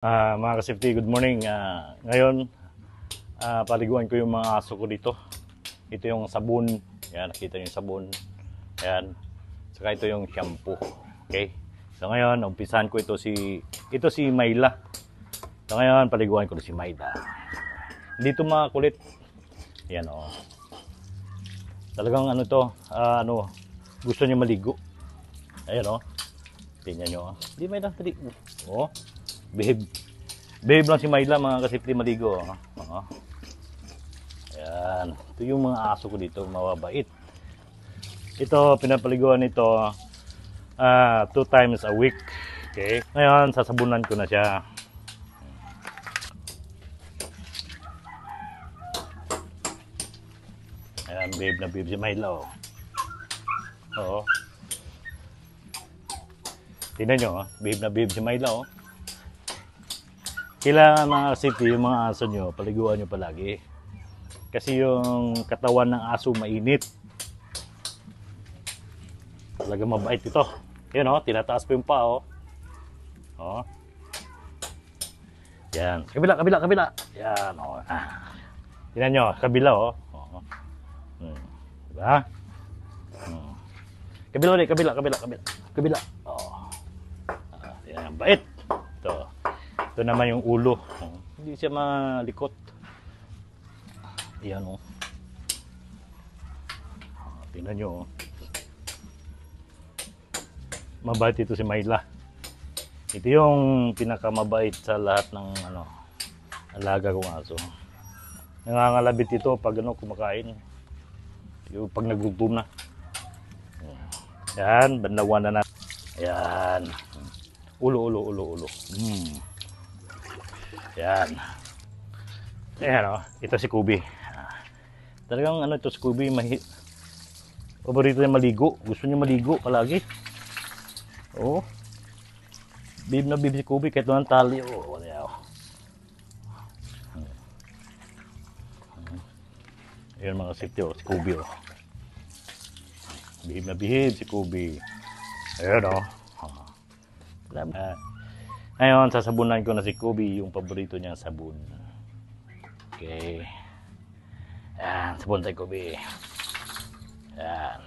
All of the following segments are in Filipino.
Mga ka-safety, good morning. Ngayon, paliguan ko yung mga aso ko dito. Ito yung sabon. Yan, nakita nyo yung sabon. Yan. Saka ito yung shampoo. Okay? So ngayon, umpisahan ko ito si Mayla. So ngayon, paliguan ko si Mayla. Hindi ito makulit. Yan o. Talagang ano to, gusto niya maligo. Ayan o. Tingnan nyo. Hindi Mayla, tali. O. Behave lang si Mayla, mga ka-safety, maligo. Ayan. Ito yung mga aso ko dito, mababait. Ito, pinapaliguan ito 2 times a week. Okay? Ngayon, sasabunan ko na siya. Ayan, behave na behave si Mayla. Oo. Tingnan nyo, behave na behave si Mayla. Kailangan mga city, yung mga aso nyo, paliguan nyo palagi. Kasi yung katawan ng aso mainit. Talaga mabait ito. Yan tinataas po yung paa. Yan. Kabila. Yan Tingnan nyo, kabila Diba? Kabila ulit, kabila. Yan, bait. Ito naman yung ulo. Hindi siya malikot. Ayan tingnan nyo. Mabait ito si Mayla. Ito yung pinakamabait sa lahat ng alaga kong aso. Nangangalabit ito pag kumakain. Yung pag nagutom na. Yan, banlawan na natin. Ayan. Ulo. Yan. Ayan ito si Kubi. Talagang ito si Kubi, paborito niya maligo. Gusto niya maligo palagi. Bib na bib si Kubi kahit walang tali. Ayan mga safety si Kubi. Bihib na bihib si Kubi. Ayan ngayon, sasabunan ko na si Kubi yung paborito niyang sabon. Okay. Yan, sabon tayo Kubi. Yan.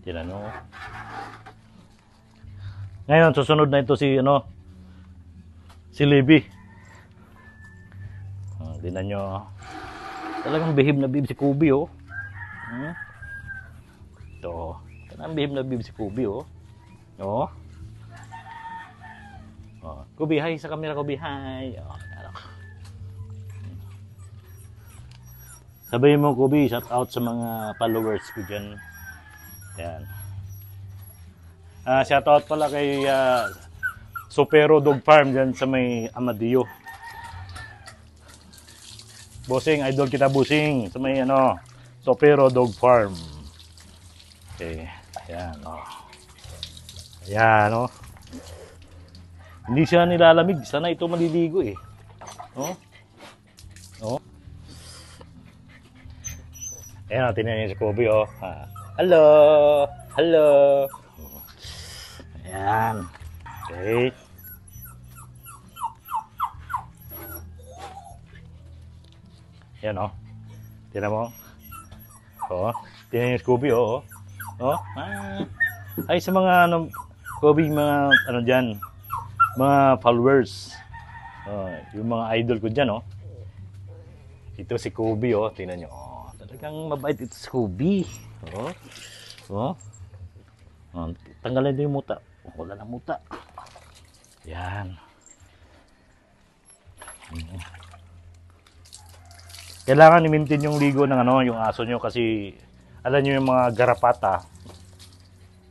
Tignan nyo. Ngayon, susunod na ito si Libby. Tignan nyo. Talagang behave na behave si Kubi Ito. Talagang behave na behave si Kubi Kubi, hi sa camera, Kubi, hi. Sabihin mo, Kubi, shout out sa mga followers ko dyan. Yan. Shout out pala kay Supero Dog Farm dyan sa may Amadeo. Bossing, idol kita, bossing. Sa may Supero Dog Farm. Okay. Ayan, Ayan, Hindi siya nilalamig. Sana ito maliligo Ayan, tingnan niyo si Kubi, Hello! Ayan. Okay. Ayan, tingnan mo. Tingnan niyo si Kubi, Ay, sa mga Kubi, mga dyan, mga followers, yung mga idol ko dyan, ito si Kubi, tingnan nyo, talagang mabait ito si Kubi, tanggalin din yung muta, wala na muta, yan, kailangan i-maintain yung ligo ng yung aso nyo, kasi alam nyo yung mga garapata,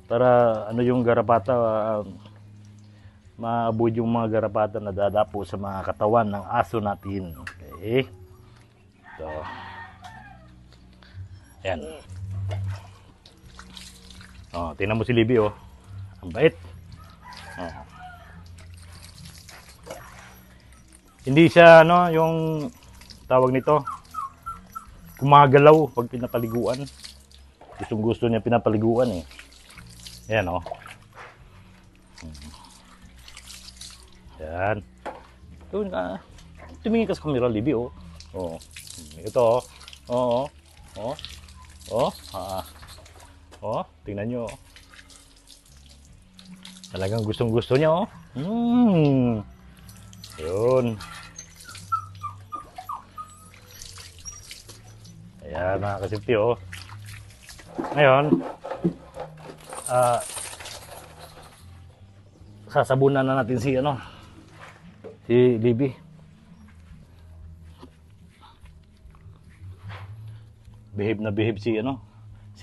para yung garapata, ma-avoid yung mga garapata na dadapo sa mga katawan ng aso natin. Okay. So, ayan. Tingnan mo si Libby, ang bait. Hindi siya, yung tawag nito, kumagalaw pag pinapaliguan. Gustong gusto niya pinapaliguan Ayan Yan. Doon ka. Tumingin ka sa camera, Libby, oh. Oh. Ito, oh. Oo. Oh. Oh. Oh. Tingnan nyo, oh. Talagang gustong-gusto niya, oh. Yun. Ayan, mga kasipti, oh. Ngayon, sasabunan na natin si Libby. Behave na behave si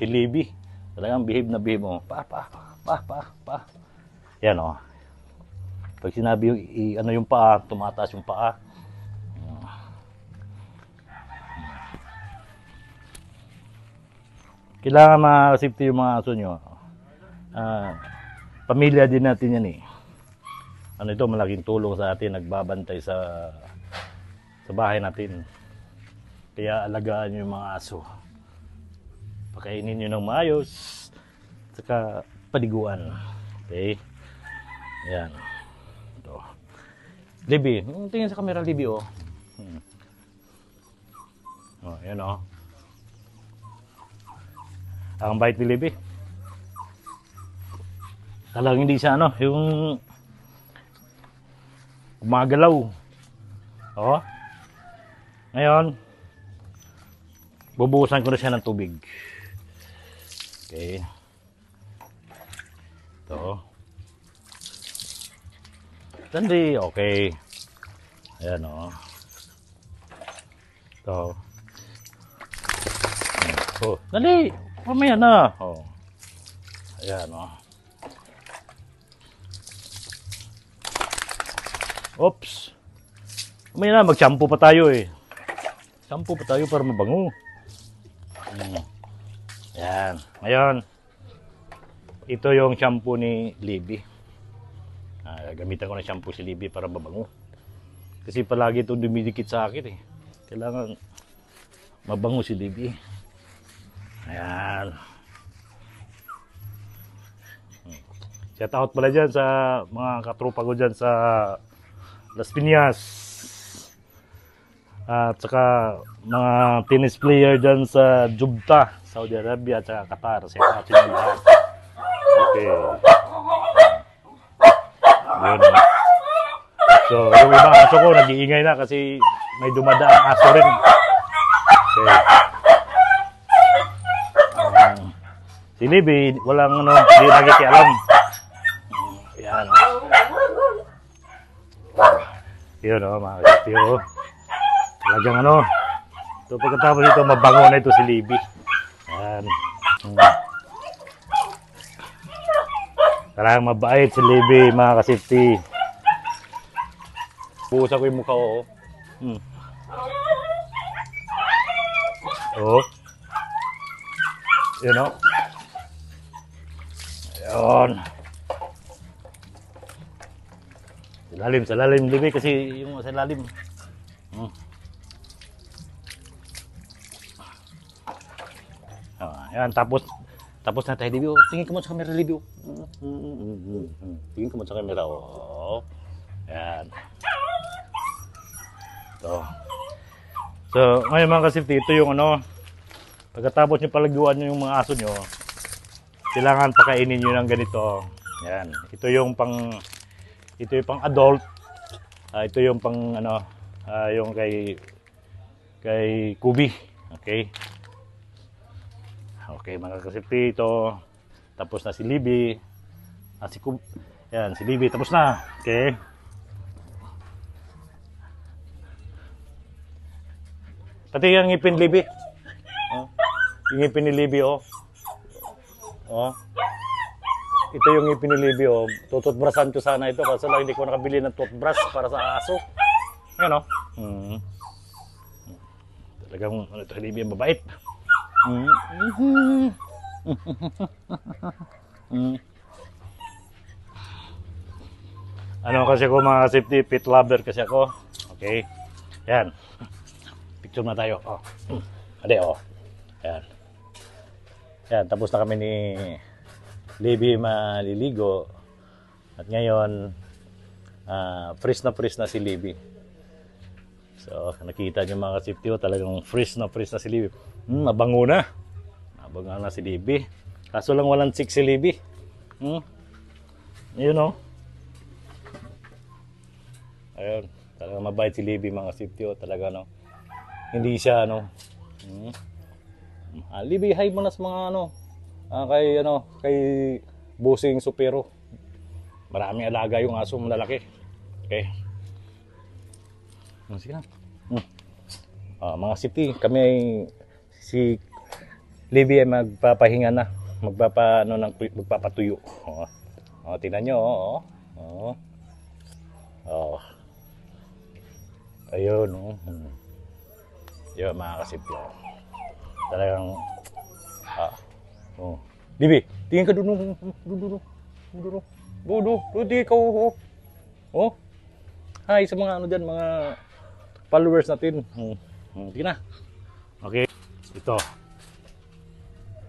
Libby. Talagang behave na behave mo. Pa. Yan, oh. Pag sinabi yung paa, tumataas yung paa. Kailangan ma-safety yung mga aso nyo. Pamilya din natin yan, eh. Ito, malaking tulong sa atin, nagbabantay sa bahay natin. Kaya alagaan nyo yung mga aso. Pakainin nyo ng maayos, saka paliguan. Okay? Ayan. Ito. Libby, tingin sa camera, Libby, oh. Oh, ayan, oh. Ang bait ni Libby. Talagang hindi siya yung gumagalaw. Oh. Ngayon, bubuhusan ko na siya ng tubig. Okay. Ito. Dandi, okay. Ayan, oh. Ito. Oh, dali. Mamaya na. Oh. Ayan, oh. Oops. Mamaya na, mag-shampoo pa tayo, eh. Shampoo pa tayo para mabango. Ayan. Ngayon, ito yung shampoo ni Libby. Gamitan ko na shampoo si Libby para mabango. Kasi palagi itong dumidikit sa akin, eh. Kailangan mabango si Libby. Ayan. Shout out pala dyan sa mga katrupa ko dyan sa Las Piñas. At saka mga tennis player dyan sa Jubta, Saudi Arabia at saka Qatar. Shout out nyo lahat. Okay. Yun. So, yung ibang aso ko nag-iingay na kasi may dumadaang aso rin. Okay. Si Libby, walang hindi nakikialam. Yan. Yun, mga kapatid. Talagang ito pagkatapos ito, mabango na ito si Libby. Yan. Talagang mabait si Libby, mga kasipti. Buhusan ko yung mukha ko. Oh. Yun, oh. Ayun. Sa lalim, Libby, kasi yung sa lalim. Ayan, tapos na tayo, Libby. Tingin ka mo sa camera, Libby. Tingin ka mo sa camera. Oh. Ayan. Ito. So, ngayon mga kasipti, ito yung pagkatapos nyo paliguan nyo yung mga aso nyo, kailangan pakainin nyo ng ganito. Ayan. Ito yung pang adult. Ito yung pang yung kay Kubi. Okay. Okay, mga kasipti, ito. Tapos na si Libby. Si Kubi. Ayan, si Libby. Tapos na. Okay. Pati yung ngipin, Libby. Oh. Yung ngipin ni Libby, oh. Oh. Ito yung ngipin ni Libby, oh. Tututbrasan ko sana ito kasi lang hindi ko nakabili ng toothbrush para sa aso. Yan, oh. Talagang, ito, Libby, mabait. Kasi ako mga safety pet lover kasi ako. Okay. Yan. Picture na tayo. Oh. Ade, oh. Yan. Yan, tapos na kami ni Libby maliligo. At ngayon, fresh na si Libby. So, nakita niyo mga kasipti, talagang fresh na si Libby. Mabango na. Mabango na si Libby. Kaso lang walang chick si Libby. You know. Ayun, talagang mabait si Libby mga kasipti. Talaga, no. Hindi siya, no. Libby, hi mo na sa mga, kay Busing Supero. Maraming alaga yung aso, malalaki. Okay. Sige na. Mga sipti, si Libby ay magpapahinga na. Magpapatuyo. Tingnan nyo. Ayun. Yun, mga kasipti. Talagang, Libby, tingin ka doon. Di ikaw. Hi sa mga dyan, mga followers natin. Sige na. Okay. Ito.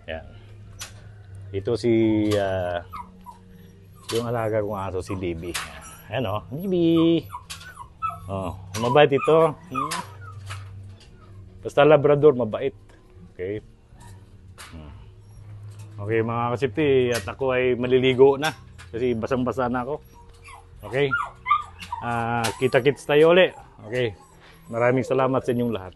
Yan. Ito si yung alaga kong aso, si Libby. Ayan Libby. Mabait ito. Basta Labrador, mabait. Okay. Okay mga kasipti, at ako ay maliligo na. Kasi basang-basa na ako. Okay. Kita-kits tayo ulit. Okay. Maraming salamat sa inyong lahat.